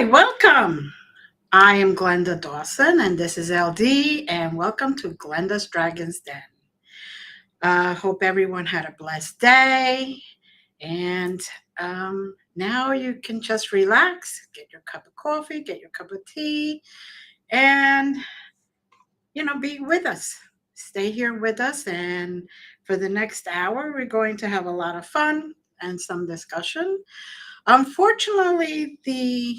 welcome. I am Glenda Dawson, and this is LD, and welcome to Glenda's Dragon's Den. Hope everyone had a blessed day, and now you can just relax, get your cup of coffee, get your cup of tea, and be with us. Stay here with us, and for the next hour, we're going to have a lot of fun and some discussion. Unfortunately, the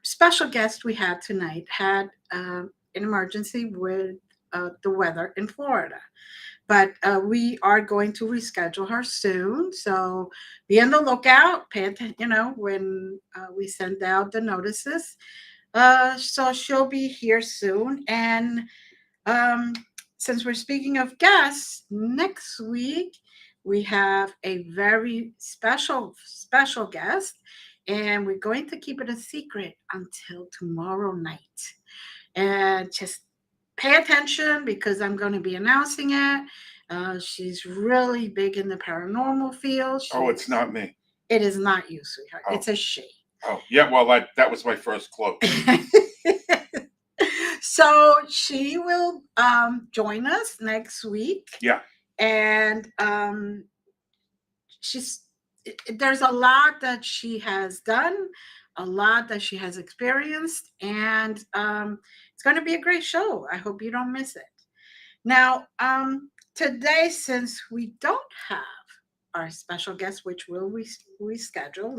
special guest we had tonight had an emergency with the weather in Florida. But we are going to reschedule her soon. So be on the lookout. Pay attention, when we send out the notices. So she'll be here soon. And um, since we're speaking of guests, next week we have a very special guest, and we're going to keep it a secret until tomorrow night. And just pay attention because I'm going to be announcing it. She's really big in the paranormal field. It's not me. It is not you, sweetheart. Oh. It's a she. Oh, yeah. Well, that was my first clue. So she will join us next week. Yeah. And there's a lot that she has done, a lot that she has experienced, and it's going to be a great show. I hope you don't miss it. Now, today, since we don't have our special guest, which we'll reschedule,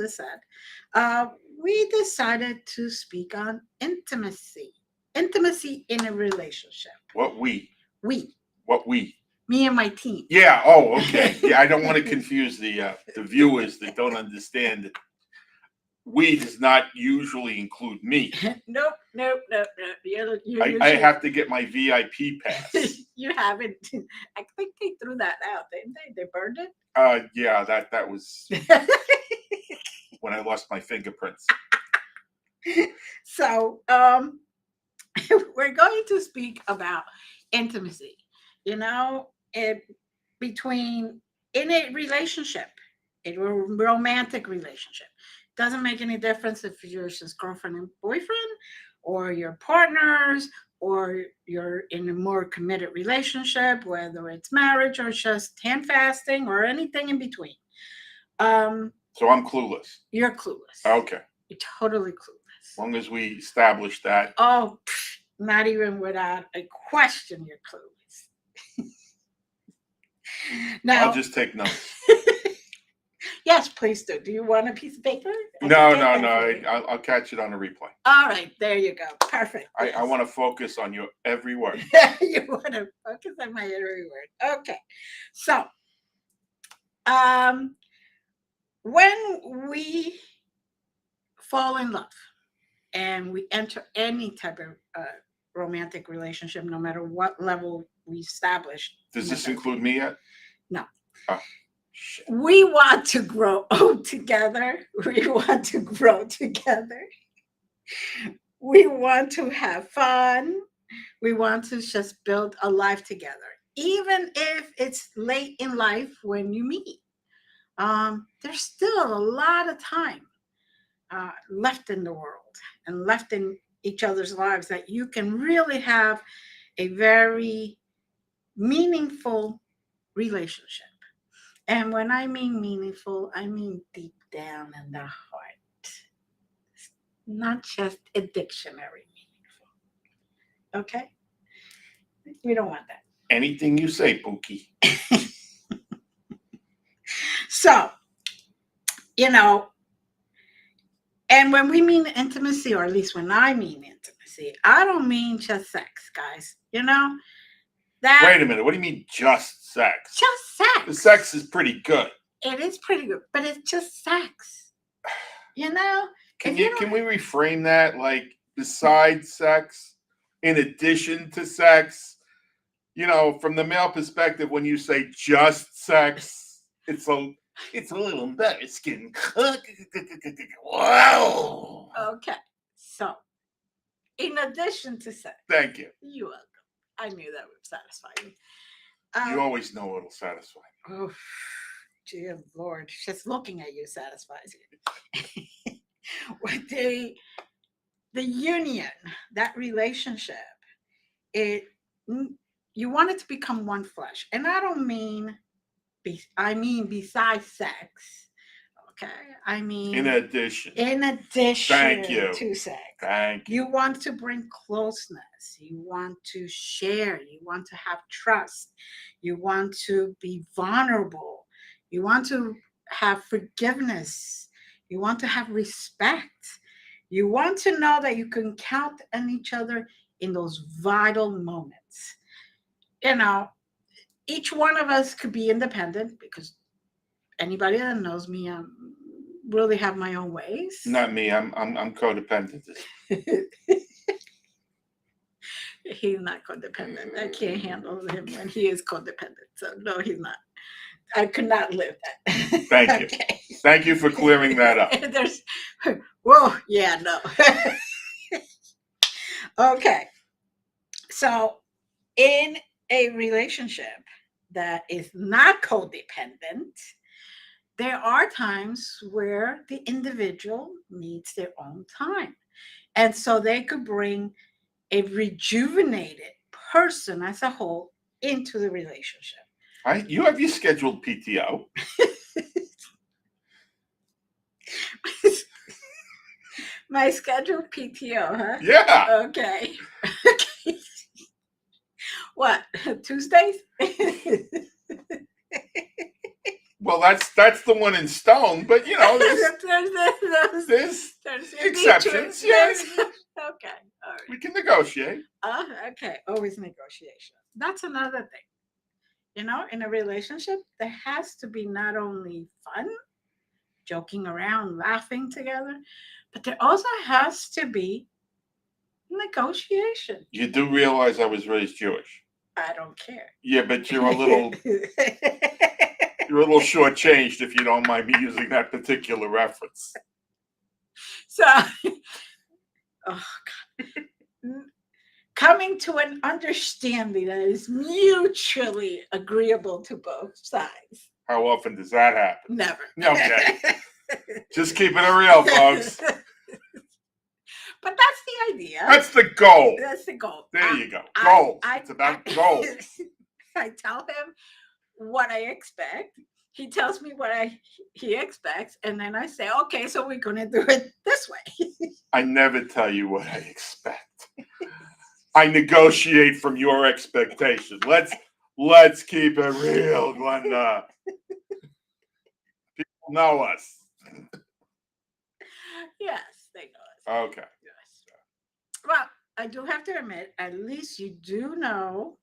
we decided to speak on intimacy in a relationship. What we? We. What we? Me and my team. Yeah. Oh, okay. Yeah, I don't want to confuse the viewers that don't understand that we does not usually include me. Nope. I have to get my VIP pass. You haven't. I think they threw that out, didn't they? They burned it? Yeah, that was when I lost my fingerprints. So, we're going to speak about intimacy, between in a relationship, a romantic relationship. Doesn't make any difference if you're just girlfriend and boyfriend, or your partners, or you're in a more committed relationship, whether it's marriage or just hand fasting or anything in between. So I'm clueless. You're clueless. Okay. You're totally clueless. As long as we establish that. Oh, not even without a question, you're clueless. Now, I'll just take notes. Yes, please do. Do you want a piece of paper? No. I'll catch it on a replay. All right, there you go. Perfect. I want to focus on your every word. You want to focus on my every word. Okay. So, when we fall in love and we enter any type of romantic relationship, no matter what level we establish. Does this include me yet? No. Oh, shit. We want to grow together. We want to grow together. We want to have fun. We want to just build a life together, even if it's late in life when you meet. There's still a lot of time left in the world and left in each other's lives that you can really have a very meaningful relationship. And when I mean meaningful, I mean deep down in the heart, not just a dictionary meaningful. Okay? We don't want that. Anything you say, Pookie. So, and when we mean intimacy, or at least when I mean intimacy, I don't mean just sex, guys. That. Wait a minute. What do you mean just sex? Just sex. The sex is pretty good. It is pretty good, but it's just sex. Can we reframe that? Like, besides sex, in addition to sex? From the male perspective, when you say just sex, it's a little embarrassing. Wow. Okay. So, in addition to sex. Thank you. You're welcome. I knew that would satisfy you. You always know what'll satisfy me. Oh, dear Lord. Just looking at you satisfies you. the union, that relationship, it you want it to become one flesh. And I don't mean I mean besides sex. Okay. I In mean addition. in Thank addition you. to sex. Thank you. You want to bring closeness. You want to share. You want to have trust. You want to be vulnerable. You want to have forgiveness. You want to have respect. You want to know that you can count on each other in those vital moments. You know, each one of us could be independent because anybody that knows me, I really have my own ways. Not me. I'm codependent. He's not codependent. I can't handle him when he is codependent. So no, he's not. I could not live that. Thank you. Okay. Thank you for clearing that up. There's, whoa, yeah, no. Okay. So in a relationship that is not codependent, there are times where the individual needs their own time. And so they could bring a rejuvenated person as a whole into the relationship. You have your scheduled PTO. My scheduled PTO, huh? Yeah. Okay. Okay. What? Tuesdays? Well, that's the one in stone, but you know, there's exceptions. Yeah. Okay. All right. We can negotiate. Okay. Always negotiation. That's another thing. You know, in a relationship, there has to be not only fun, joking around, laughing together, but there also has to be negotiation. You do realize I was raised Jewish. I don't care. Yeah, but you're a little shortchanged if you don't mind me using that particular reference. So, oh God. Coming to an understanding that is mutually agreeable to both sides. How often does that happen? Never. Okay. Just keeping it real, folks. But that's the idea. That's the goal. That's the goal. There you go. Goals. It's about goals. I tell him what I expect. He tells me what he expects, and then I say, okay, so we're going to do it this way. I never tell you what I expect. I negotiate from your expectations. Let's keep it real, Glenda. People know us. Yes, they know us. Okay. Yes. Well, I do have to admit, at least you do know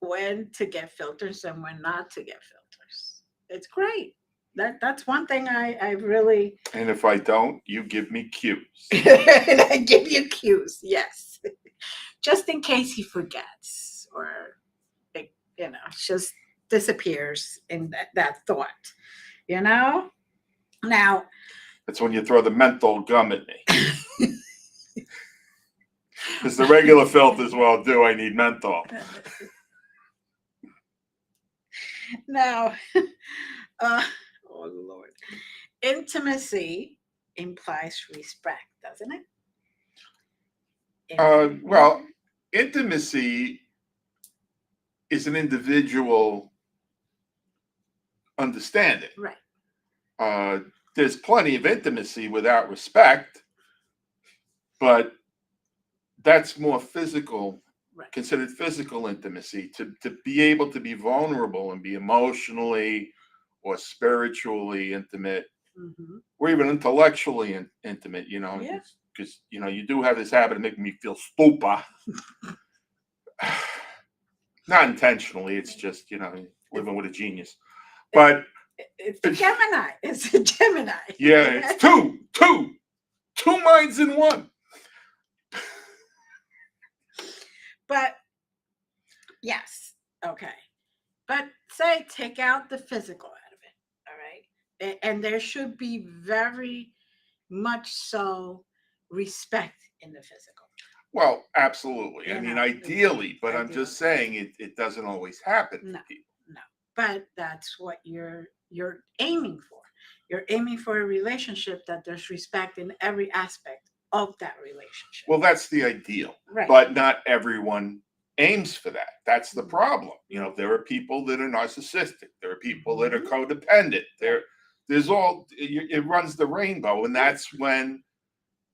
when to get filters and when not to get filters. It's great. That's one thing I really. And if I don't, you give me cues. And I give you cues, yes, just in case he forgets or just disappears in that thought. Now. That's when you throw the menthol gum at me. Because the regular filters won't do. I need menthol. Now, oh Lord, intimacy implies respect, doesn't it? Well, intimacy is an individual understanding. Right. There's plenty of intimacy without respect, but that's more physical, right. Considered physical intimacy, to be able to be vulnerable and be emotionally or spiritually intimate, or even intellectually intimate, because you do have this habit of making me feel stupid. Not intentionally, it's just living with a genius. But it's a Gemini. It's a Gemini. Yeah, it's two minds in one. But yes, okay. But say take out the physical out of it, all right? And there should be very much so respect in the physical. Well, absolutely. I mean, ideally, but I'm just saying it doesn't always happen no, to people. No, but that's what you're aiming for. You're aiming for a relationship that there's respect in every aspect of that relationship. Well, that's the ideal, right. But not everyone aims for that. That's the problem. There are people that are narcissistic. There are people that are codependent. There's all, it runs the rainbow, and that's when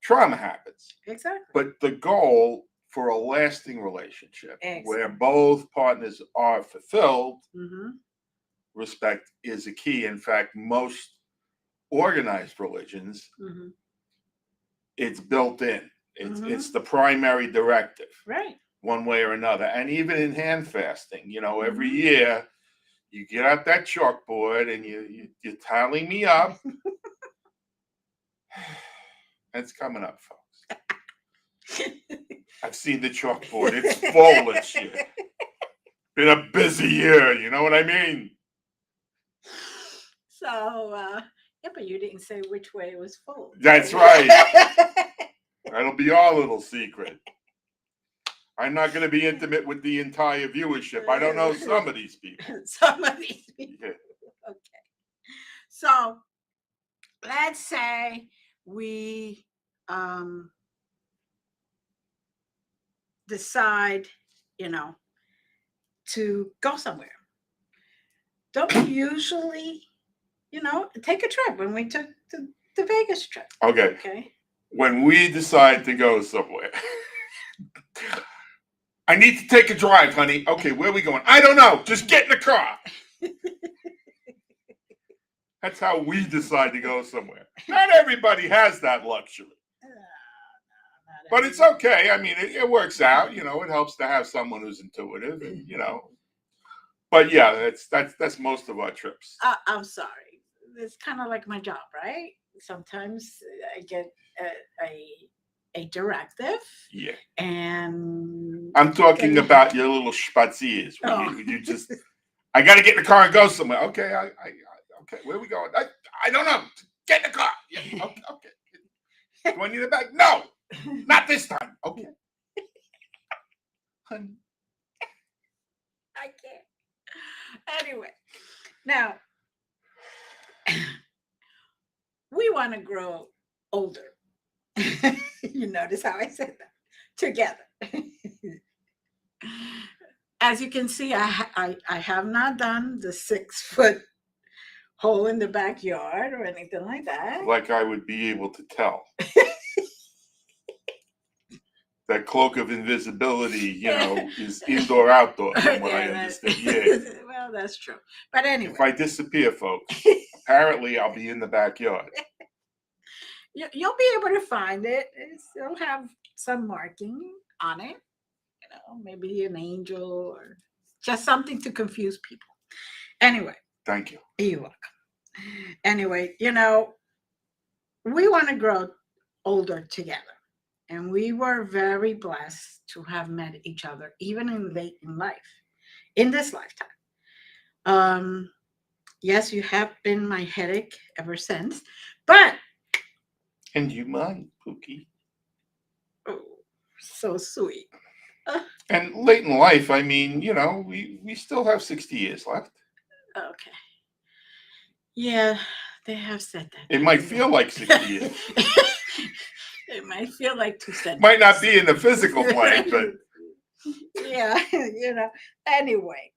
trauma happens. Exactly. But the goal for a lasting relationship where both partners are fulfilled, respect is a key. In fact, most organized religions, it's built in. It's the primary directive. Right. One way or another. And even in hand fasting, every year you get out that chalkboard and you're tallying me up. It's coming up, folks. I've seen the chalkboard. It's full this year. Been a busy year, you know what I mean? So, yeah, but you didn't say which way it was full. That's right. That'll be our little secret. I'm not going to be intimate with the entire viewership. I don't know some of these people. Some of these people. Yeah. Okay. So, let's say we decide, to go somewhere. Don't we usually, take a trip when we took the Vegas trip? Okay. When we decide to go somewhere, I need to take a drive, honey. Okay, where are we going? I don't know. Just get in the car. That's how we decide to go somewhere. Not everybody has that luxury. But it's okay. I mean, it works out. It helps to have someone who's intuitive, and But yeah, that's most of our trips. I'm sorry. It's kind of like my job, right? Sometimes I get a directive. Yeah. And I'm talking about your little spaziers. You just, I got to get in the car and go somewhere. Okay, okay. Where are we going? I don't know. Get in the car. Yeah. Okay. Do I need a bag? No, not this time. Okay. Honey. I can't. Anyway, now we want to grow older. You notice how I said that? Together. As you can see, I have not done the 6-foot hole in the backyard or anything like that. Like I would be able to tell. That cloak of invisibility, is indoor, outdoor, from what I understand. Yeah. Well, that's true. But anyway. If I disappear, folks, apparently I'll be in the backyard. You'll be able to find it. It'll have some marking on it. Maybe an angel or just something to confuse people. Anyway. Thank you. You're welcome. Anyway, we want to grow older together. And we were very blessed to have met each other, even in late in life, in this lifetime. Yes, you have been my headache ever since, but. And you mine, Pookie. Oh, so sweet. And late in life, I mean, we still have 60 years left. Okay. Yeah, they have said that. It might feel like 60 years. It might feel like 2 sentences. Might not be in the physical plane, but. Yeah, Anyway.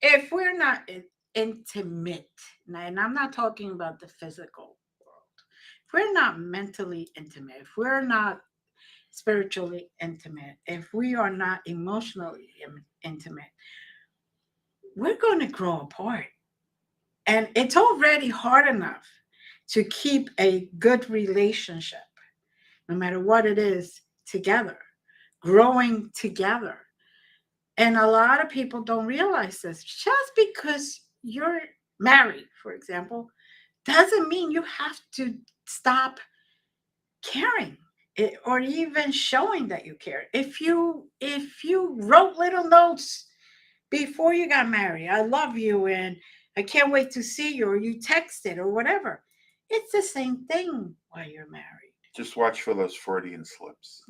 If we're not intimate, and I'm not talking about the physical world, if we're not mentally intimate, if we're not spiritually intimate, if we are not emotionally intimate, we're going to grow apart. And it's already hard enough to keep a good relationship, no matter what it is, together, growing together. And a lot of people don't realize this. Just because you're married, for example, doesn't mean you have to stop caring or even showing that you care. If you wrote little notes before you got married, I love you and I can't wait to see you, or you texted or whatever, it's the same thing while you're married. Just watch for those Freudian slips.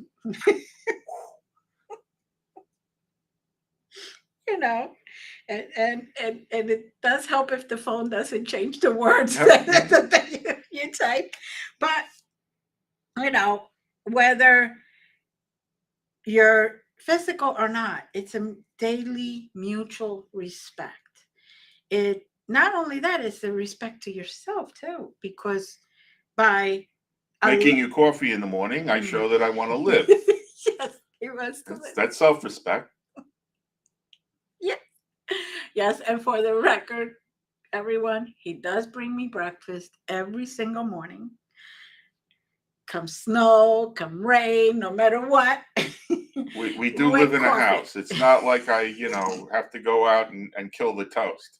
And it does help if the phone doesn't change the words that you type. But You know, whether you're physical or not, it's a daily mutual respect. It not only that, it's the respect to yourself too, because by Making you coffee in the morning, I show that I want to live. yes, he wants to live. That's self-respect. Yes, yes, and for the record, everyone, he does bring me breakfast every single morning. Come snow, come rain, no matter what. We do live in a house. It's not like I, have to go out and kill the toast.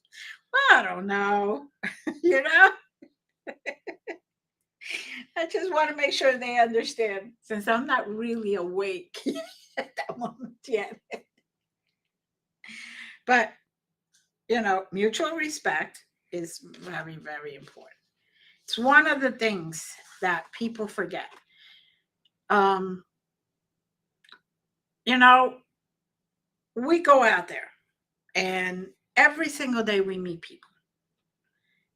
Well, I don't know. you know? I just want to make sure they understand since I'm not really awake at that moment yet. But, mutual respect is very, very important. It's one of the things that people forget. Um, you know, we go out there and every single day we meet people.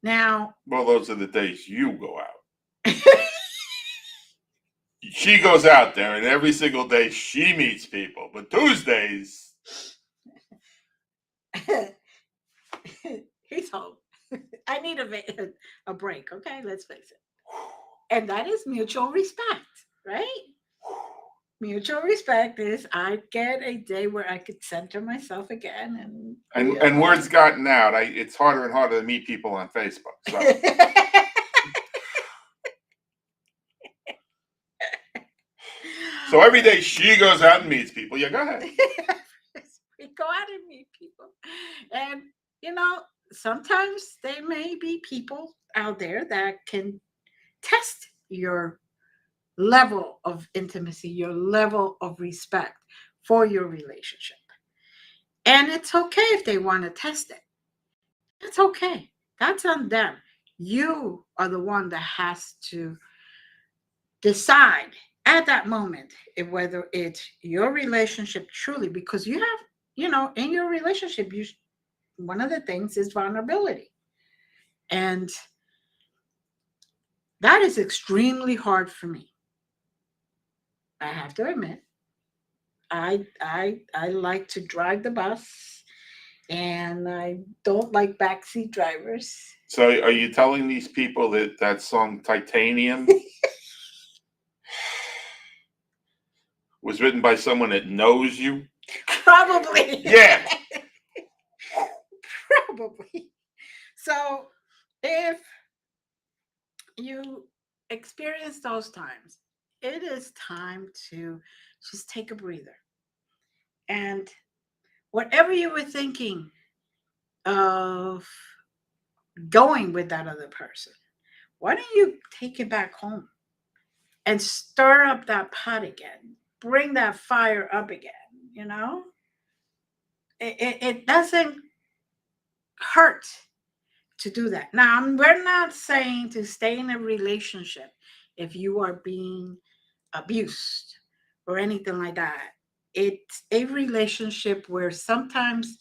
Now, well, those are the days you go out. She goes out there and every single day she meets people. But Tuesdays, he's home. I need a break. Okay, let's face it. And that is mutual respect, right? Mutual respect is I get a day where I could center myself again, and word's gotten out. It's harder and harder to meet people on Facebook. So. So every day she goes out and meets people. Yeah, go ahead. We go out and meet people, and sometimes there may be people out there that can test your level of intimacy, your level of respect for your relationship. And it's okay if they want to test it. That's okay. That's on them. You are the one that has to decide at that moment whether it's your relationship truly, because you have, in your relationship, one of the things is vulnerability. And that is extremely hard for me. I have to admit. I like to drive the bus, and I don't like backseat drivers. So are you telling these people that song Titanium was written by someone that knows you? Probably. Yeah. Probably. So if you experience those times, it is time to just take a breather. And whatever you were thinking of going with that other person, why don't you take it back home and stir up that pot again? Bring that fire up again, you know? It doesn't hurt to do that. Now, we're not saying to stay in a relationship if you are being abused or anything like that. It's a relationship where sometimes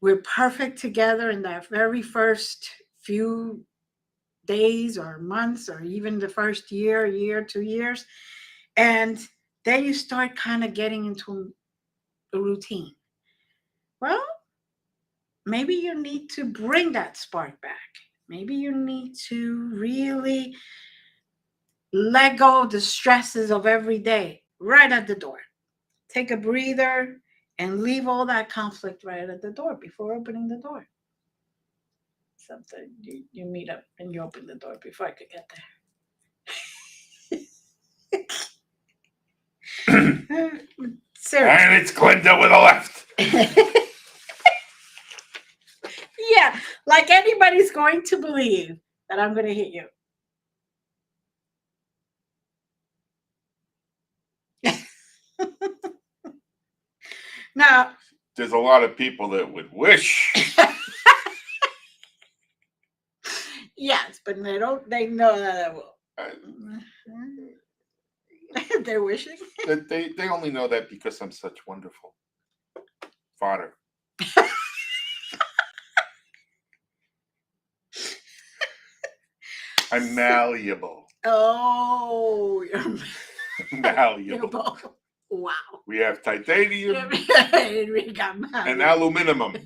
we're perfect together in that very first few days or months or even the first year, 2 years. And then you start kind of getting into a routine. Well, maybe you need to bring that spark back. Maybe you need to really let go of the stresses of every day right at the door. Take a breather and leave all that conflict right at the door before opening the door. Something you meet up and you open the door before I could get there. Seriously. And it's Glenda with a left. Yeah, like anybody's going to believe that I'm going to hit you. Now, there's a lot of people that would wish. Yes, but they know that I will. They're wishing. They only know that because I'm such wonderful fodder. I'm malleable. Oh, You're malleable. Wow. We have titanium We got and aluminum.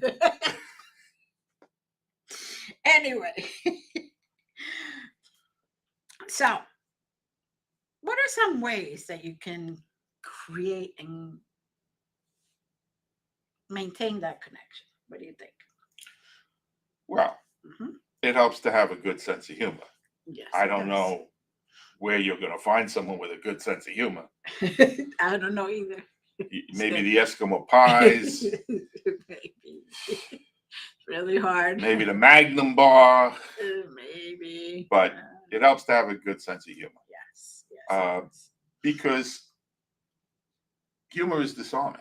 Anyway, so what are some ways that you can create and maintain that connection? What do you think? Well, it helps to have a good sense of humor. Yes, I don't know where you're going to find someone with a good sense of humor. I don't know either. Maybe the Eskimo pies. Maybe. Really hard. Maybe the Magnum bar. Maybe. But it helps to have a good sense of humor. Yes. Yes. Because humor is disarming.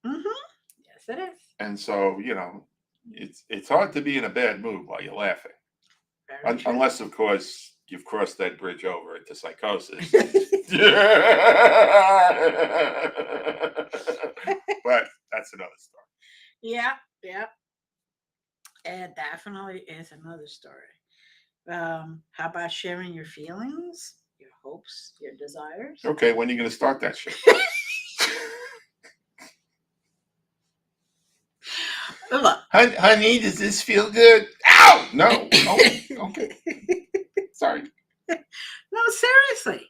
Yes, it is. And so, it's hard to be in a bad mood while you're laughing. Unless, of course, you've crossed that bridge over into psychosis. But that's another story. Yeah. It definitely is another story. How about sharing your feelings, your hopes, your desires? Okay, when are you going to start that shit? Look. Honey, does this feel good? Ow! No. Oh, okay. Sorry. No, seriously.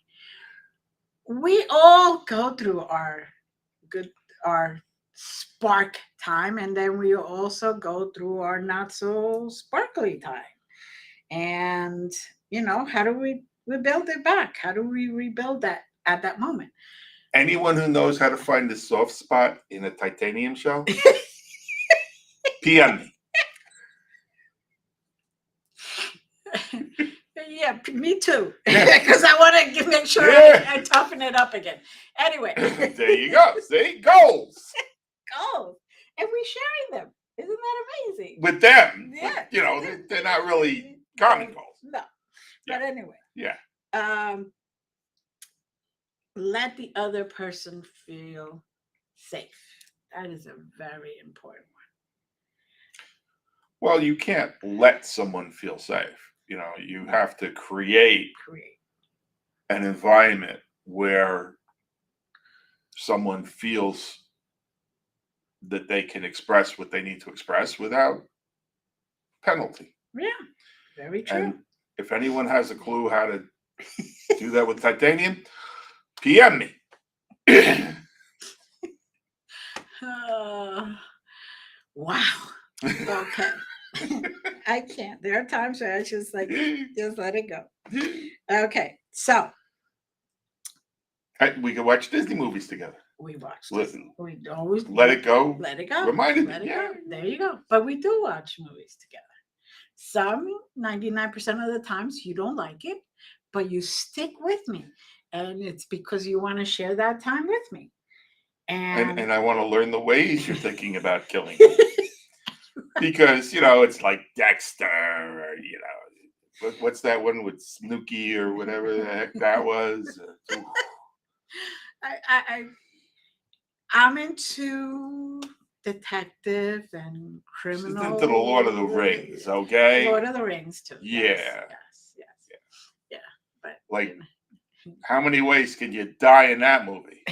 We all go through our spark time, and then we also go through our not so sparkly time. And how do we build it back? How do we rebuild that at that moment? Anyone who knows how to find the soft spot in a titanium shell, PM me. Yeah, me too. Because I want to make sure I toughen it up again. Anyway. There you go. See? Goals. Goals. And we're sharing them. Isn't that amazing? With them. Yeah. But, they're not really common goals. No. But anyway. Yeah. Let the other person feel safe. That is a very important one. Well, you can't let someone feel safe. You have to create an environment where someone feels that they can express what they need to express without penalty. Yeah, very true. And if anyone has a clue how to do that with titanium, PM me. Wow. Okay. I can't. There are times where I just let it go. Okay, so we can watch Disney movies together. We watch. We always let it go. Let it go. Reminded let me. It go. There you go. But we do watch movies together. Some 99% of the times you don't like it, but you stick with me, and it's because you want to share that time with me. And I want to learn the ways you're thinking about killing me. Because, it's like Dexter, or, what's that one with Snooki or whatever the heck that was? I'm into detective and criminal. She's into the Lord of the Rings, okay? Lord of the Rings, too. Yeah. Yeah. But, like, how many ways can you die in that movie?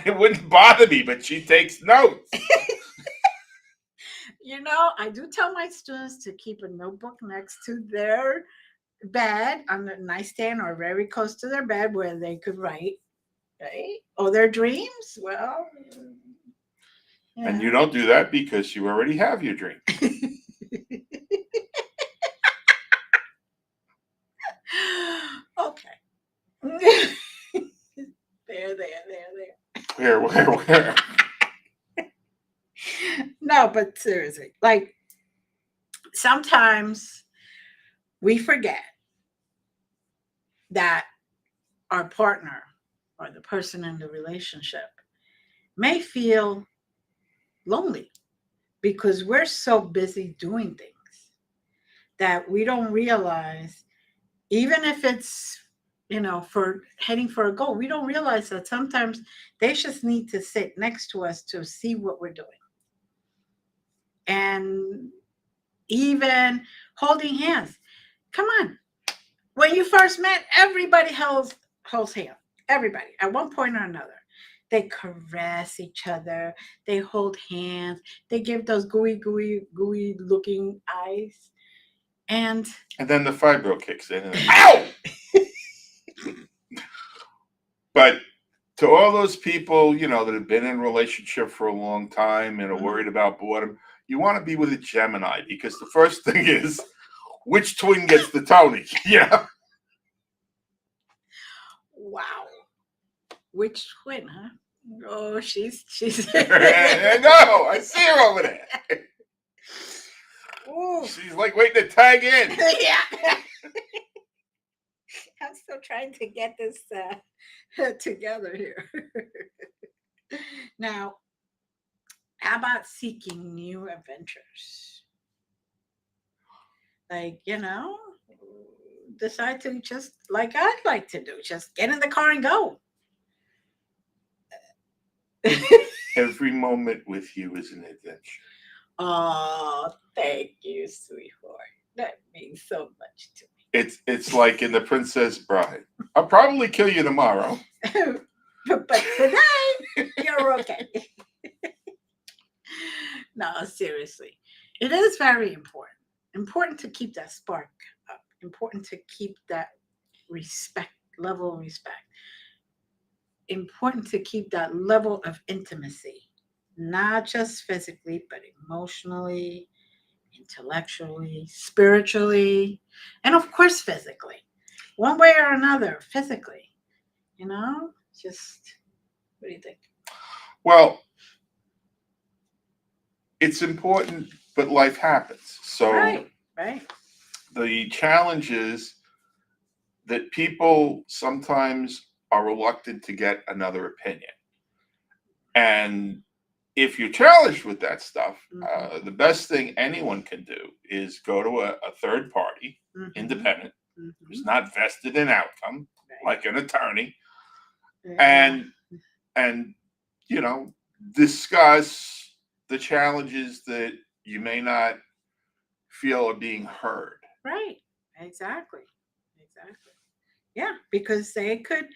It wouldn't bother me, but she takes notes. I do tell my students to keep a notebook next to their bed on the nightstand or very close to their bed where they could write, right? Or their dreams. Well, and you don't do that because you already have your dream. Okay. There. Where? No, but seriously, like sometimes we forget that our partner or the person in the relationship may feel lonely because we're so busy doing things that we don't realize, even if it's for heading for a goal, we don't realize that sometimes they just need to sit next to us to see what we're doing. And even holding hands. Come on. when you first met, everybody holds hands. Everybody at one point or another. They caress each other. They hold hands. They give those gooey looking eyes. And then the fibro kicks in. And ow! But to all those people, that have been in a relationship for a long time and are worried about boredom, you want to be with a Gemini, because the first thing is, which twin gets the Tony? Yeah. Wow. Which twin, huh? Oh, she's. No, I see her over there. Ooh. She's like waiting to tag in. Yeah. I'm still trying to get this together here. Now, how about seeking new adventures? Like, decide to just, like I'd like to do, just get in the car and go. Every moment with you is an adventure. Oh, thank you, sweetheart. That means so much to me. It's like in The Princess Bride. I'll probably kill you tomorrow. But today, you're okay. No, seriously. It is very important. Important to keep that spark up. Important to keep that level of respect. Important to keep that level of intimacy. Not just physically, but emotionally, intellectually, spiritually, and of course physically. One way or another, physically. Just what do you think? Well, it's important, but life happens. So right. The challenge is that people sometimes are reluctant to get another opinion. And if you're challenged with that stuff, the best thing anyone can do is go to a third party, independent, who's not vested in outcome, like an attorney, and discuss the challenges that you may not feel are being heard. Right. Exactly. Yeah, because they could,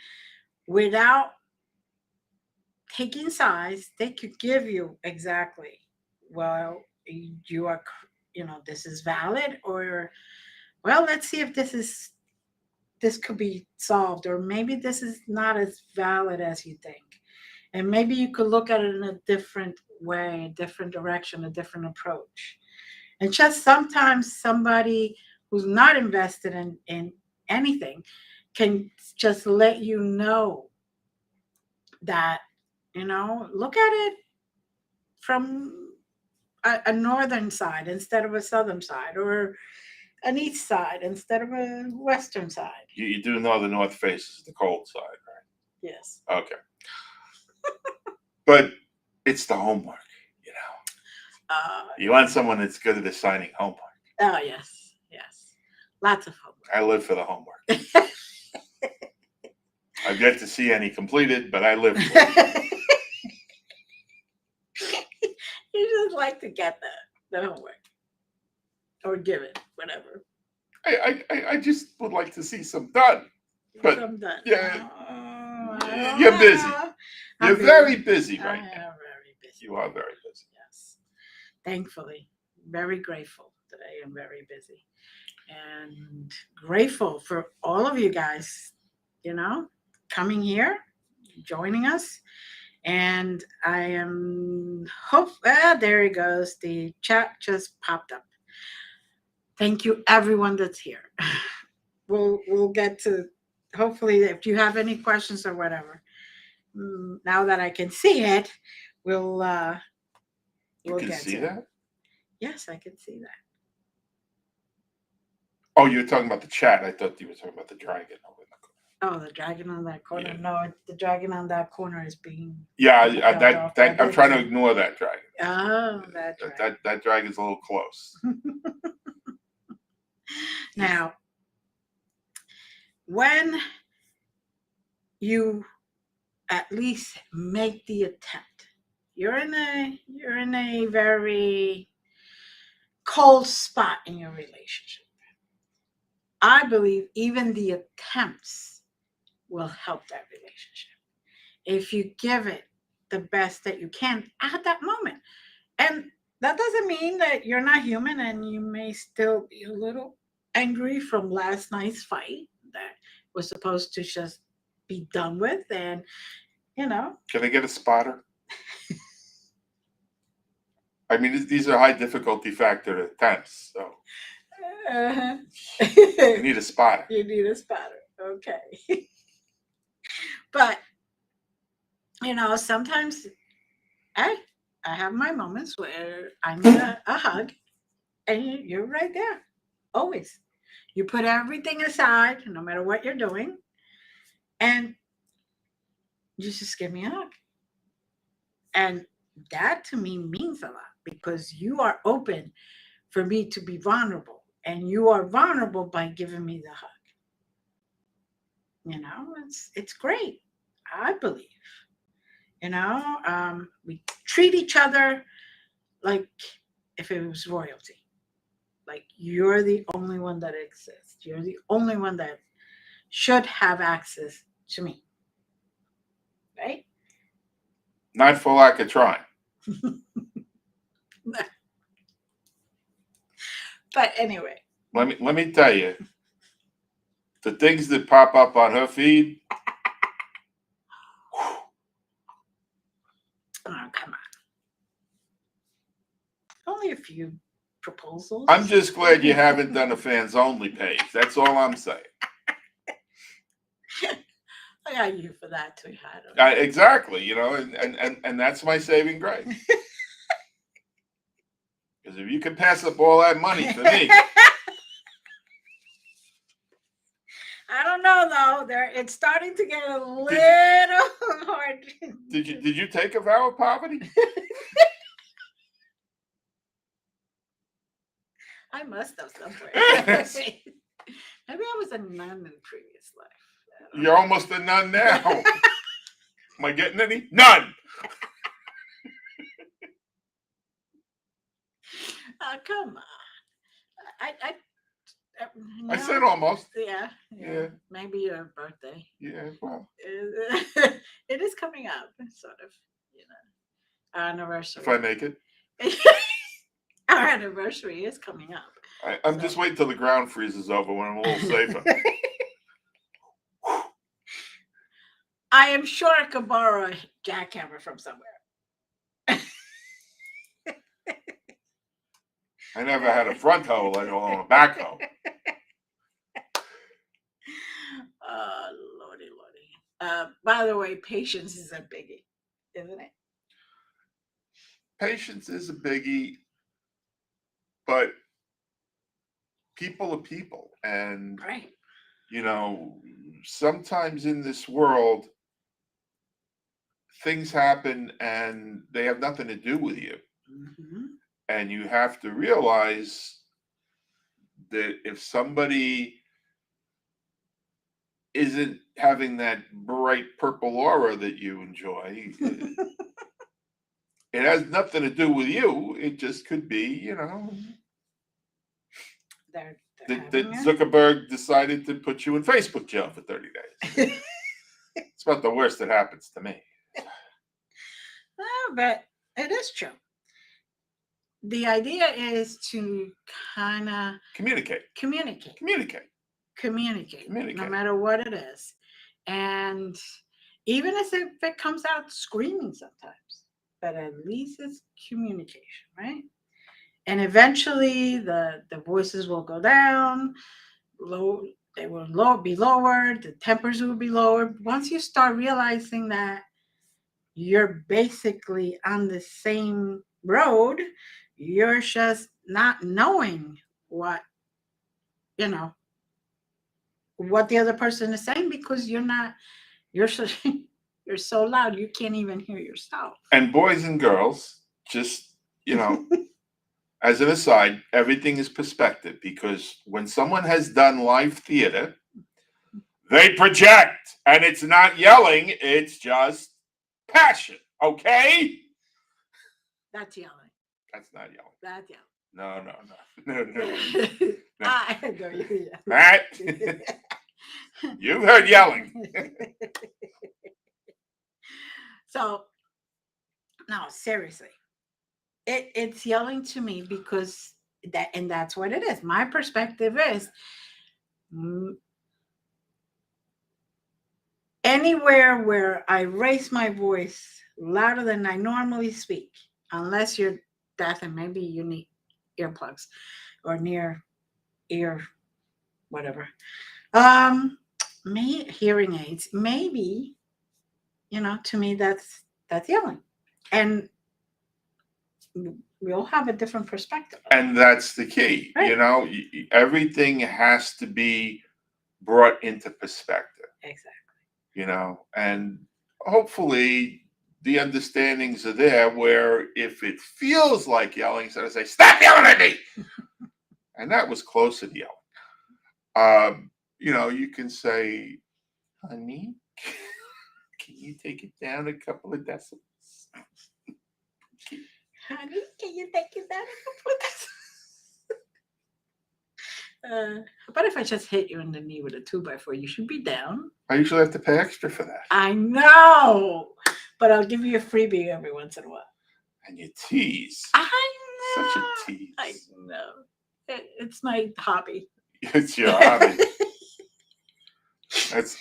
without taking sides, they could give you exactly, well, you are, this is valid, or, well, let's see if this could be solved, or maybe this is not as valid as you think. And maybe you could look at it in a different way, a different direction, a different approach. And just sometimes somebody who's not invested in anything can just let you know that, look at it from a northern side instead of a southern side, or an east side instead of a western side. You do know the north faces the cold side, right? Yes. Okay. But it's the homework, you want someone that's good at assigning homework. Oh, yes. Lots of homework. I live for the homework. I've yet to see any completed, but I live for it. You just like to get the homework. Or give it, whatever. I just would like to see some done. But some done. Yeah, you're busy. You're very busy right now. I am very busy. You are very busy. Yes. Thankfully. Very grateful that I am very busy. And grateful for all of you guys, coming here, joining us. And I am there it goes. The chat just popped up. Thank you, everyone that's here. We'll get to, hopefully, if you have any questions or whatever. Now that I can see it, we'll you can see that? Yes, I can see that. Oh, you were talking about the chat. I thought you were talking about the dragon over in the corner. Oh, the dragon on that corner. Yeah. No, the dragon on that corner is being. Yeah, I'm trying to ignore that dragon. Oh, that dragon's a little close. Now, when you at least make the attempt, you're in a very cold spot in your relationship. I believe even the attempts will help that relationship if you give it the best that you can at that moment. And that doesn't mean that you're not human and you may still be a little angry from last night's fight that was supposed to just be done with. And, you know, Can I get a spotter? I mean, these are high difficulty factor attempts, so uh, you need a spotter. you need a spotter. Okay. But, you know, sometimes I, I have my moments where I need a hug and you're right there. Always. You put everything aside, no matter what you're doing, and you just give me a hug. And that to me means a lot because you are open for me to be vulnerable. And you are vulnerable by giving me the hug. You know, it's great. I believe. You know, we treat each other like if it was royalty. Like you're the only one that exists. You're the only one that should have access to me. Right? Not for lack of trying. But anyway. Let me tell you, the things that pop up on her feed. Oh, come on. Only a few proposals. I'm just glad you haven't done a fans only page. That's all I'm saying. I got you for that too. Exactly, you know, and that's my saving grace. Because if you can pass up all that money for me. I don't know though. It's starting to get a little hard. Did you take a vow of poverty? I must have somewhere. Maybe I was a nun in previous life. You're almost a nun now. Am I getting any? None. Oh, come on. I said almost. Yeah. Maybe your birthday. Yeah, well. It is coming up, sort of, you know. Our anniversary. If I make it. Our anniversary is coming up. I'm just waiting till the ground freezes over when I'm a little safer. I am sure I could borrow a jackhammer from somewhere. I never had a front hoe, let alone a back hoe. Oh, lordy. By the way, patience is a biggie, isn't it? Patience is a biggie, but people are people. And, right. You know, sometimes in this world, things happen and they have nothing to do with you. Mm-hmm. And you have to realize that if somebody isn't having that bright purple aura that you enjoy, it has nothing to do with you. It just could be, you know, that Zuckerberg decided to put you in Facebook jail for 30 days. It's about the worst that happens to me. Oh, but it is true. The idea is to kind of communicate, no matter what it is. And even if it comes out screaming sometimes, but at least it's communication, right? And eventually the voices will go down, they will be lowered, the tempers will be lowered. Once you start realizing that you're basically on the same road, you're just not knowing what, you know, what the other person is saying because you're so you're so loud you can't even hear yourself. And boys and girls, just, you know, as an aside, everything is perspective, because when someone has done live theater, they project, and it's not yelling, it's just passion, okay? That's yelling. That's not yelling. That's yelling. No. I know you. Matt, you've heard yelling. So, no, seriously, it's yelling to me because that's what it is. My perspective is anywhere where I raise my voice louder than I normally speak, unless you're deaf and maybe you need earplugs or near ear, whatever. Me hearing aids, maybe, to me that's yelling. And we all have a different perspective. And that's the key. Right. Everything has to be brought into perspective. Exactly. And hopefully the understandings are there where if it feels like yelling, instead of say, stop yelling at me. And that was close to yelling. You can say, honey, can you take it down a couple of decibels? Honey, can you take it down a couple of decibels? How about if I just hit you in the knee with a 2x4? You should be down. I usually have to pay extra for that. I know, but I'll give you a freebie every once in a while. And you tease. I know. Such a tease. I know. It's my hobby. It's your hobby.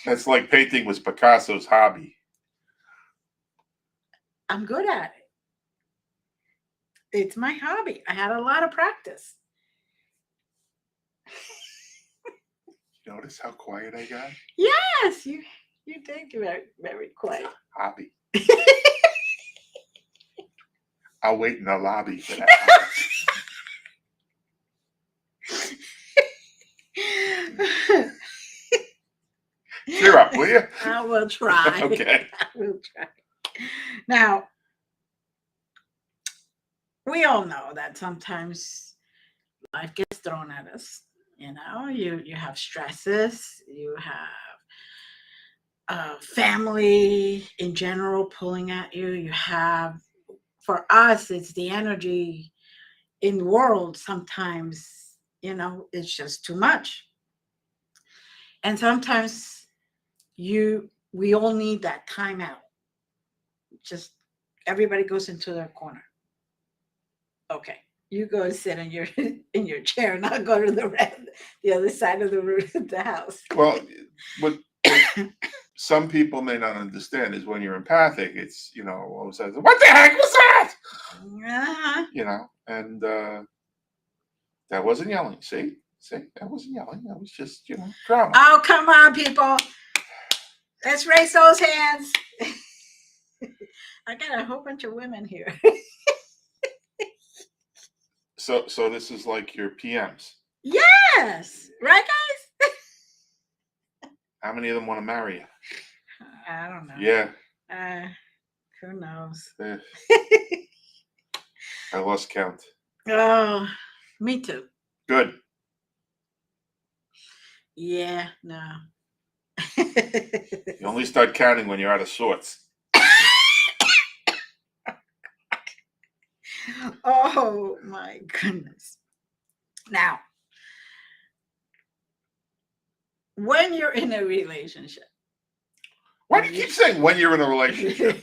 That's like painting was Picasso's hobby. I'm good at it. It's my hobby. I had a lot of practice. Notice how quiet I got? Yes, you did get very, very quiet. Hobby. I'll wait in the lobby for that. Cheer up, will you? I will try. Okay. I will try. Now, we all know that sometimes life gets thrown at us. You have stresses, you have family in general pulling at you. You have, for us, it's the energy in the world. Sometimes, it's just too much. And sometimes we all need that time out. Just everybody goes into their corner. Okay, you go and sit in your chair, and I'll go to the other side of the house. Well, what some people may not understand is when you're empathic, it's all of a sudden, what the heck was that? And that wasn't yelling. See, that wasn't yelling. That was just drama. Oh, come on, people! Let's raise those hands. I got a whole bunch of women here. So this is like your PMs. Yes, right, guys. How many of them want to marry you? I don't know. Yeah. Who knows? I lost count. Oh, me too. Good. Yeah, no. You only start counting when you're out of sorts. Oh my goodness. Now, when you're in a relationship. Why do you keep saying when you're in a relationship?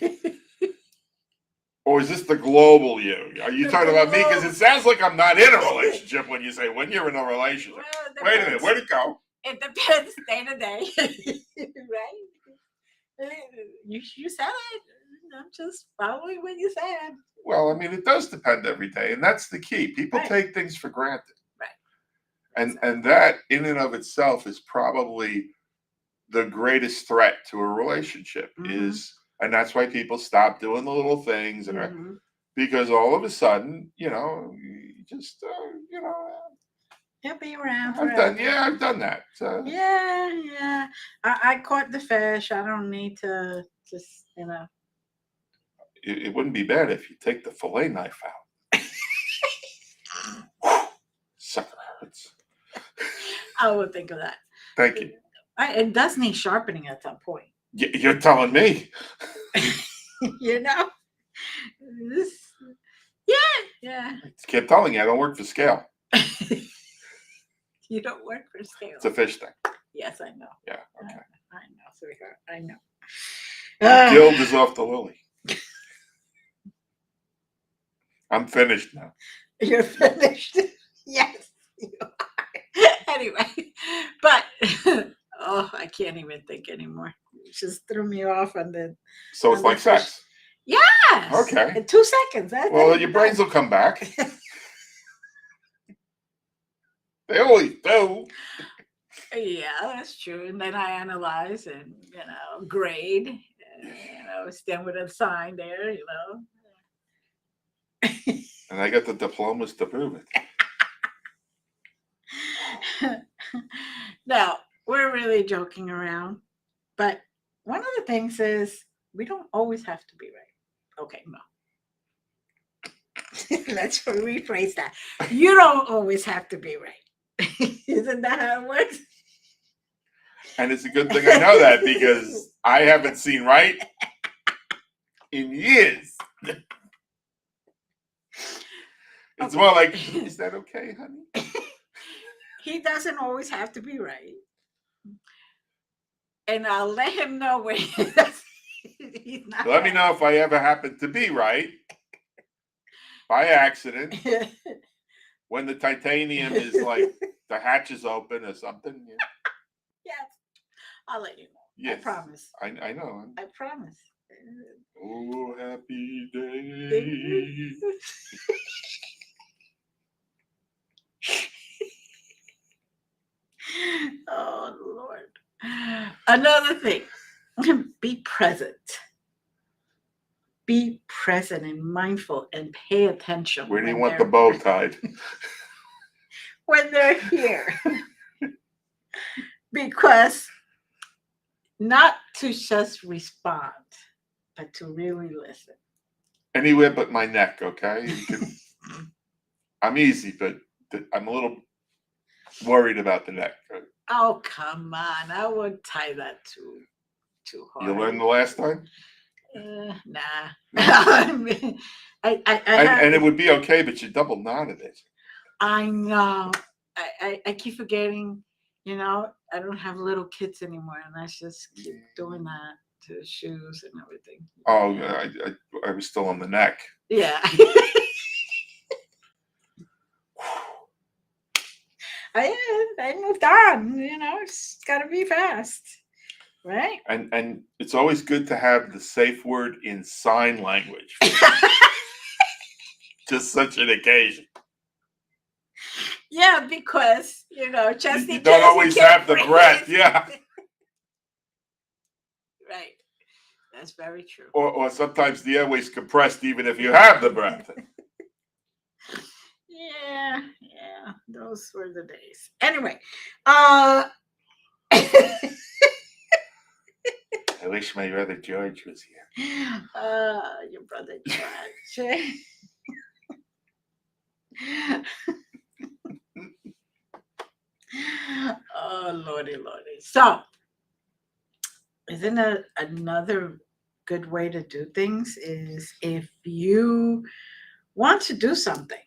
Or is this the global you? Are you talking about me? Because it sounds like I'm not in a relationship when you say when you're in a relationship. Well, wait a minute, where'd it go? It depends day to day. Right? You said it. I'm just following what you said. Well, I mean, it does depend every day, and that's the key. People take things for granted. Right. And that in and of itself is probably the greatest threat to a relationship is, and that's why people stop doing the little things and because all of a sudden, you just, he'll be around. I've done that. Yeah. I caught the fish. I don't need to just, It wouldn't be bad if you take the fillet knife out. Sucker hurts. I will think of that. Thank you. It does need sharpening at some point. You're telling me. Yeah. I kept telling you I don't work for scale. You don't work for scale. It's a fish thing. Yes, I know. Yeah. Okay. I know, sweetheart. I know. The guild is off the lily. I'm finished now. You're finished. Yes, you are. Anyway, but oh, I can't even think anymore. You just threw me off on the. So it's like sex. Yes. Okay. In 2 seconds. Well, your brains will come back. They always do. Yeah, that's true. And then I analyze and grade. Stand with a sign there. And I got the diplomas to prove it. Now, we're really joking around, but one of the things is we don't always have to be right. Okay, no. Let's rephrase that. You don't always have to be right. Isn't that how it works? And it's a good thing I know that because I haven't seen right in years. It's more like, is that okay, honey? He doesn't always have to be right. And I'll let him know when he's not. Let me know if I ever happen to be right by accident when the titanium is like the hatch is open or something. Yeah. Yes, I'll let you know. Yes. I promise. I know. I promise. Oh, happy day. Oh, Lord. Another thing, be present. Be present and mindful and pay attention. Where do you want the bow tied? When they're here. Because not to just respond, but to really listen. Anywhere but my neck, okay? I'm easy, but I'm a little worried about the neck. Oh, come on. I wouldn't tie that too hard. You learned the last time? Nah. and it would be okay, but you double knotted it. I know. I keep forgetting, I don't have little kids anymore, and I just keep doing that to shoes and everything. Oh, I was still on the neck. Yeah. I moved on, it's got to be fast, right? And it's always good to have the safe word in sign language. Just such an occasion. Yeah, because, just you don't always have the breath, yeah. Right. That's very true. Or sometimes the airways compressed even if you have the breath. Yeah, those were the days. Anyway, I wish my brother George was here. Your brother George. Oh, Lordy. So, isn't another good way to do things is if you want to do something.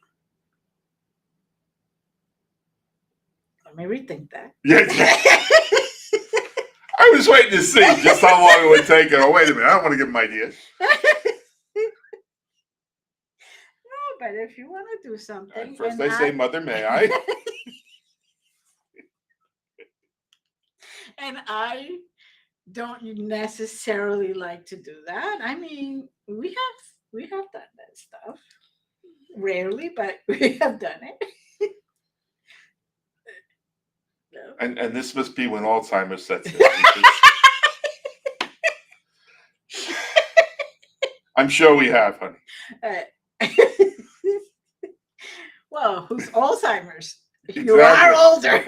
Let me rethink that. Yeah. I was waiting to see just how long it would take. Oh, wait a minute. I don't want to give him ideas. No, but if you want to do something. First I say, Mother, may I? And I don't necessarily like to do that. I mean, we have done that stuff. Rarely, but we have done it. No. And this must be when Alzheimer's sets in. I'm sure we have, honey. Well, who's Alzheimer's? Exactly. You are older.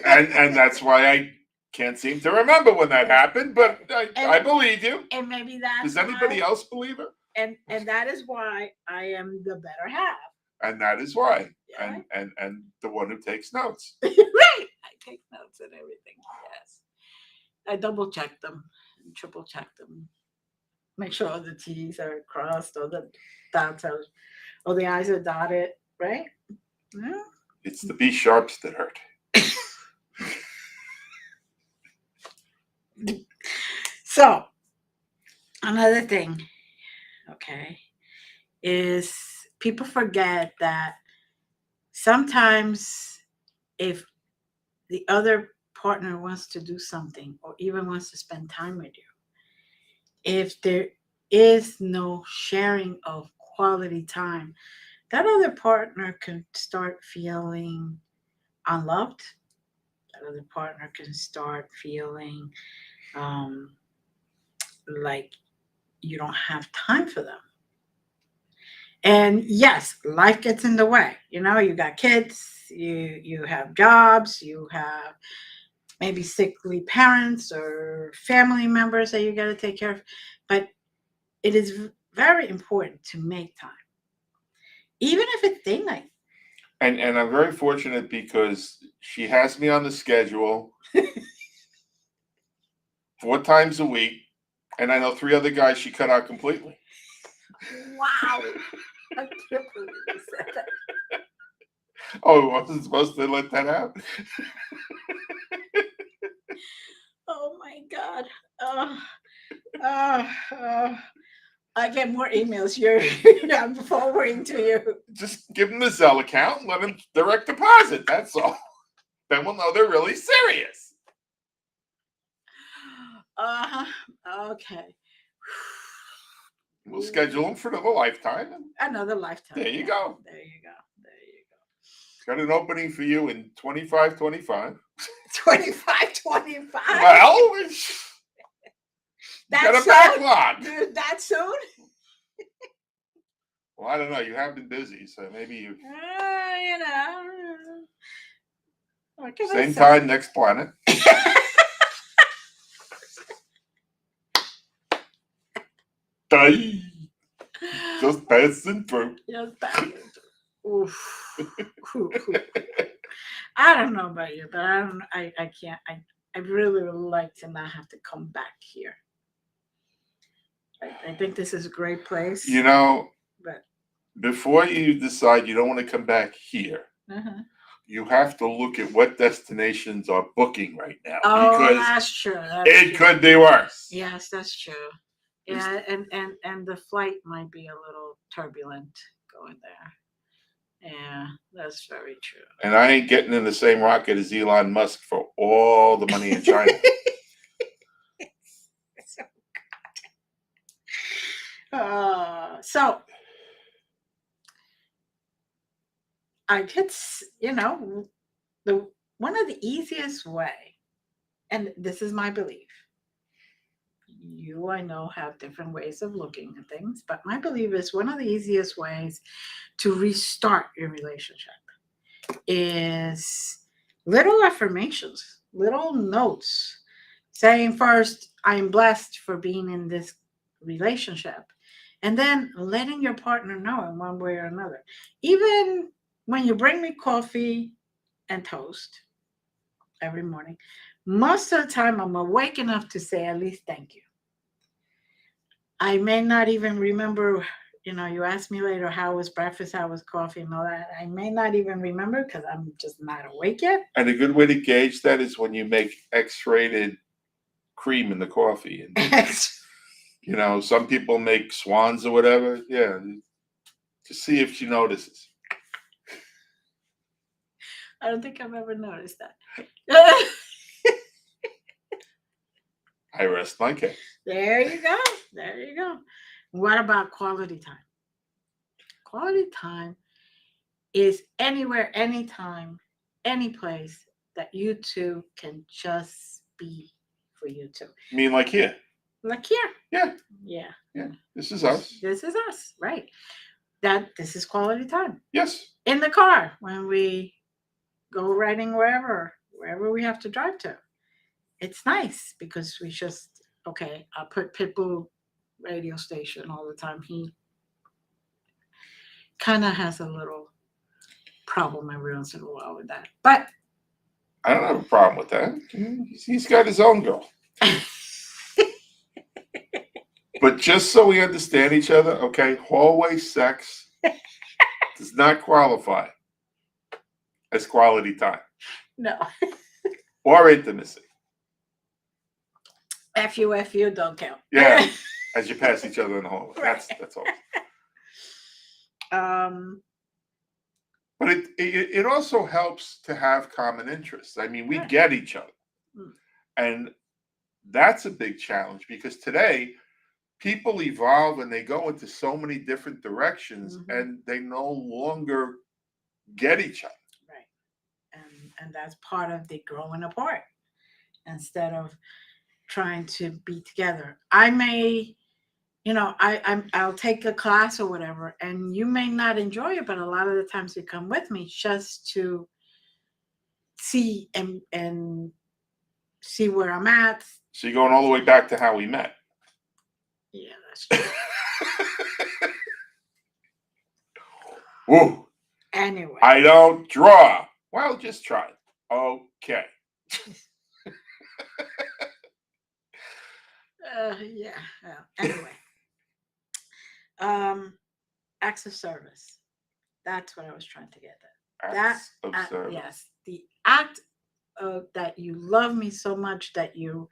and that's why I can't seem to remember when that happened, but I believe you. And maybe that's Does anybody else believe her? And that is why I am the better half. And that is why. Yeah. And the one who takes notes. Right. I take notes and everything. Yes. I double check them, triple check them. Make sure all the T's are crossed, all the dots Oh, the I's are dotted, right? Yeah. It's the B sharps that hurt. So, another thing, okay, is people forget that sometimes if the other partner wants to do something or even wants to spend time with you, if there is no sharing of quality time, that other partner can start feeling unloved. That other partner can start feeling um, like you don't have time for them. And yes, life gets in the way. You know, you got kids, you have jobs, you have maybe sickly parents or family members that you got to take care of. But it is very important to make time, even if it's day night. And I'm very fortunate because she has me on the schedule 4 times a week, and I know 3 other guys she cut out completely. Wow. I can't believe you said that. Oh, I wasn't supposed to let that out. Oh my God. Uh, uh, uh, I get more emails. I'm forwarding to you. Just give them the Zelle account and let them direct deposit. That's all. Then we'll know they're really serious. Okay. We'll schedule them for another lifetime. Another lifetime. There you go. There you go. There you go. Got an opening for you in 25-25. 25-25. Well, got a backlog. Dude, that soon? Well, I don't know. You have been busy, so maybe you. You know. Same time, next planet. Just passing through. Just passing through. Oof. I don't know about you, but I can't. I really would like to not have to come back here. I think this is a great place. You know, but before you decide you don't want to come back here, you have to look at what destinations are booking right now. Oh, because that's true. It could be worse. Yes, that's true. Yeah, and the flight might be a little turbulent going there. Yeah, that's very true. And I ain't getting in the same rocket as Elon Musk for all the money in China. So I could, the one of the easiest way, and this is my belief. You, I know, have different ways of looking at things, but my belief is one of the easiest ways to restart your relationship is little affirmations, little notes saying first, I'm blessed for being in this relationship. And then letting your partner know in one way or another. Even when you bring me coffee and toast every morning, most of the time I'm awake enough to say at least thank you. I may not even remember, you asked me later how was breakfast, how was coffee and all that. I may not even remember because I'm just not awake yet. And a good way to gauge that is when you make X-rated cream in the coffee. And, some people make swans or whatever. Yeah. To see if she notices. I don't think I've ever noticed that. I rest my case. There you go. There you go. What about quality time? Quality time is anywhere, anytime, any place that you two can just be for you two. You mean like here? Like here. Yeah. Yeah. Yeah. This is us. This is us, right? This is quality time. Yes. In the car when we go riding wherever we have to drive to. It's nice because we just, I put Pitbull radio station all the time. He kind of has a little problem every once in a while with that. But I don't have a problem with that. He's got his own girl. But just so we understand each other, okay, hallway sex does not qualify as quality time. No. Or intimacy. FU don't count. Yeah. As you pass each other in the hallway. Right. That's all. But it also helps to have common interests. I mean, we Right. get each other. And that's a big challenge because today people evolve and they go into so many different directions and they no longer get each other. Right. And that's part of the growing apart instead of trying to be together. I may, I'll take a class or whatever, and you may not enjoy it, but a lot of the times you come with me just to see and see where I'm at. So you're going all the way back to how we met. Yeah, that's true. Woo. Anyway. I don't draw. Well, just try. Okay. Yeah. Anyway. Acts of service. That's what I was trying to get at. Acts of service. Yes. The act that you love me so much that you're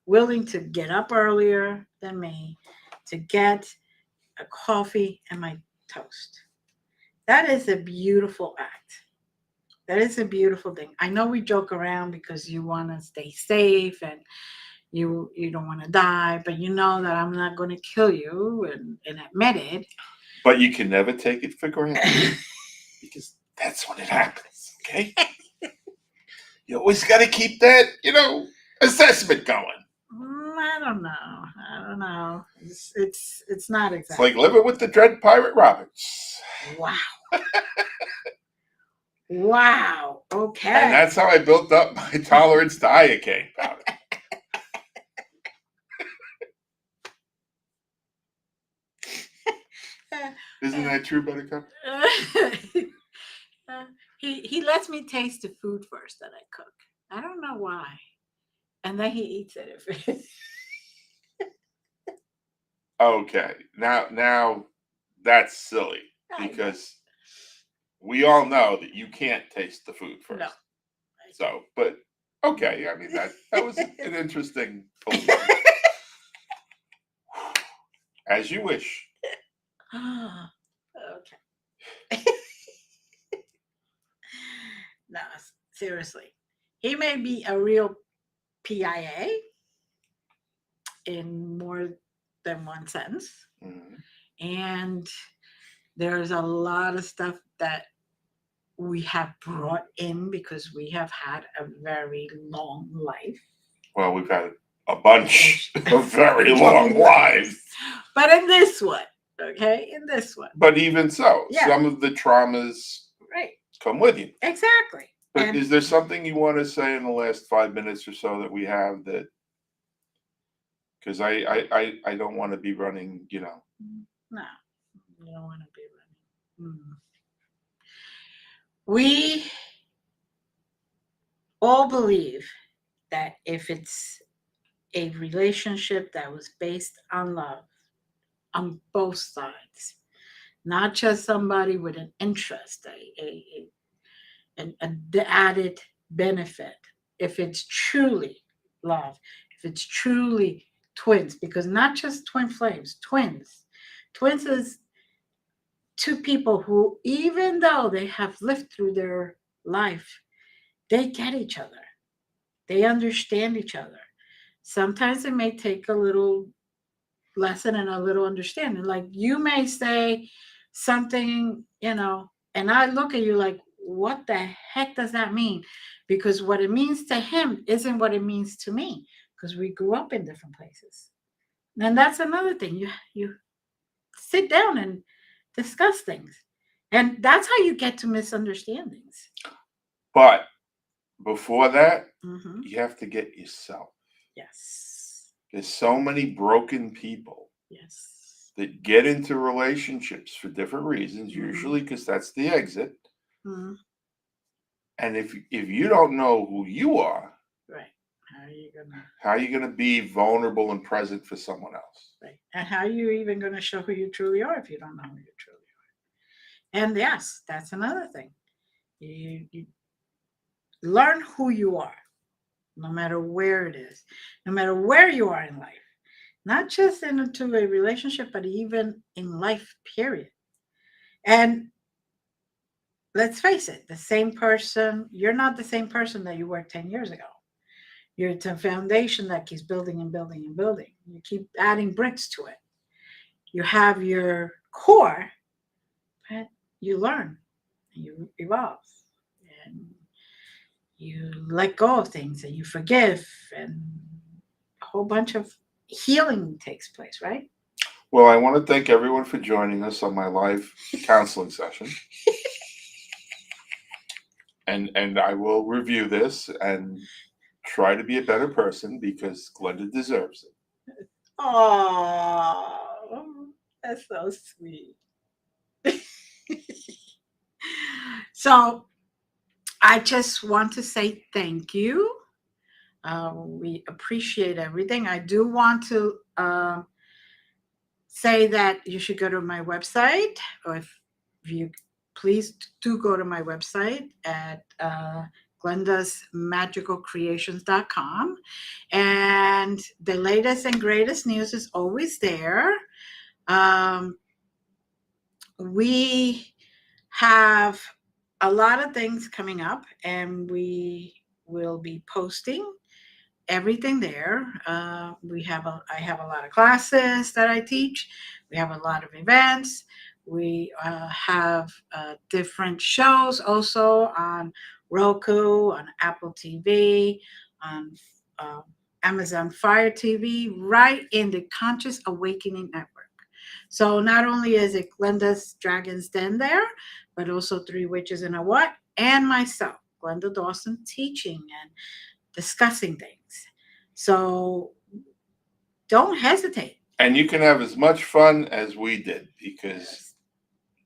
willing to get up earlier than me to get a coffee and my toast. That is a beautiful act. That is a beautiful thing. I know we joke around because you want to stay safe and you don't want to die, but you know that I'm not going to kill you and admit it. But you can never take it for granted because that's when it happens. Okay. You always got to keep that, assessment going. I don't know. It's not exactly. It's like living with the Dread Pirate Roberts. Wow. Wow. Okay. And that's how I built up my tolerance to iocane powder. Isn't that true, Buttercup? He lets me taste the food first that I cook. I don't know why. And then he eats it. Okay. Now that's silly because we all know that you can't taste the food first. No. So, but okay. I mean, that was an interesting belief. As you wish. Okay. No, seriously. He may be a real PIA in more than one sense. And there's a lot of stuff that we have brought in because we have had a very long life. Well, we've had a bunch of very long lives. But in this one, okay? In this one. But even so, some of the traumas come with you. Exactly. But is there something you want to say in the last 5 minutes or so that we have that? Because I don't want to be running, No, you don't want to be running. We all believe that if it's a relationship that was based on love on both sides, not just somebody with an interest, the added benefit, if it's truly love, if it's truly twins, because not just twin flames, twins is two people who, even though they have lived through their life, they get each other, they understand each other. Sometimes it may take a little lesson and a little understanding. Like you may say something, and I look at you like, what the heck does that mean? Because what it means to him isn't what it means to me, because we grew up in different places. And that's another thing. You sit down and discuss things. And that's how you get to misunderstandings. But before that, you have to get yourself. Yes. There's so many broken people. Yes. That get into relationships for different reasons, usually because that's the exit. And if you don't know who you are, right, how are you gonna be vulnerable and present for someone else? Right, and how are you even gonna show who you truly are if you don't know who you truly are? And yes, that's another thing. You learn who you are, no matter where it is, no matter where you are in life, not just into a relationship, but even in life, period. And let's face it, the same person, you're not the same person that you were 10 years ago. You're the foundation that keeps building and building and building. You keep adding bricks to it. You have your core, but you learn, you evolve, and you let go of things and you forgive, and a whole bunch of healing takes place, right? Well, I want to thank everyone for joining us on my live counseling session. And I will review this and try to be a better person because Glenda deserves it. Oh, that's so sweet. So I just want to say thank you. We appreciate everything. I do want to say that you should go to my website, or if you please do go to my website at glendasmagicalcreations.com. And the latest and greatest news is always there. Um, we have a lot of things coming up, and we will be posting everything there. I have a lot of classes that I teach. We have a lot of events. We have different shows also on Roku, on Apple TV, on uh, Amazon Fire TV, right in the Conscious Awakening Network. So not only is it Glenda's Dragon's Den there, but also Three Witches in a What, and myself, Glenda Dawson, teaching and discussing things. So don't hesitate. And you can have as much fun as we did because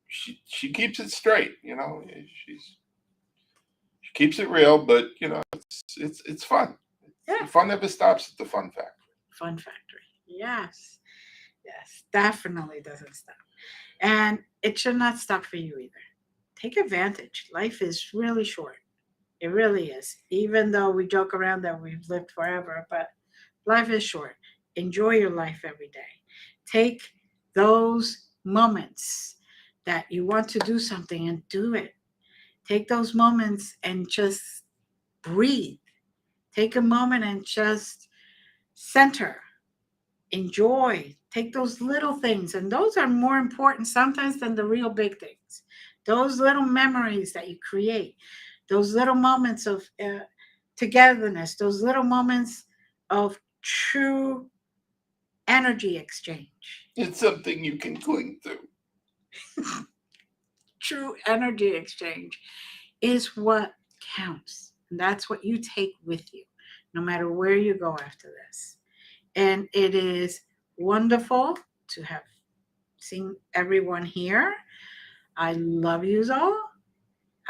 she keeps it straight, you know. She keeps it real, but you know, it's fun. Yeah. The fun never stops at the Fun Factory. Fun Factory. Yes. Yes. Definitely doesn't stop. And it should not stop for you either. Take advantage. Life is really short. It really is. Even though we joke around that we've lived forever, but life is short. Enjoy your life every day. Take those moments that you want to do something and do it. Take those moments and just breathe. Take a moment and just center. Enjoy. Take those little things. And those are more important sometimes than the real big things. Those little memories that you create, those little moments of togetherness, those little moments of true energy exchange. It's something you can cling to. True energy exchange is what counts. And that's what you take with you, no matter where you go after this. And it is wonderful to have seen everyone here. I love you all.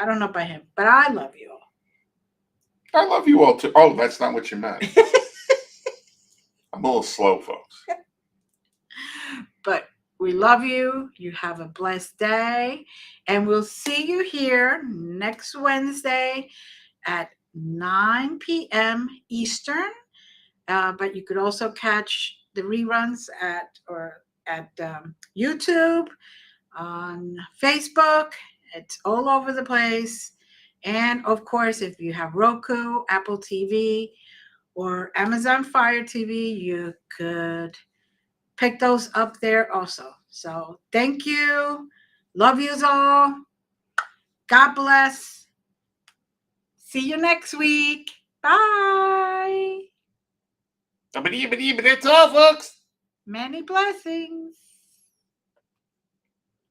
I don't know about him, but I love you all. I love you all too. Oh, that's not what you meant. I'm a little slow, folks. But we love you. You have a blessed day. And we'll see you here next Wednesday at 9 p.m. Eastern. But you could also catch the reruns at YouTube, on Facebook. It's all over the place. And of course, if you have Roku, Apple TV, or Amazon Fire TV, you could pick those up there also. So thank you. Love yous all. God bless. See you next week. Bye. That's all, folks. Many blessings.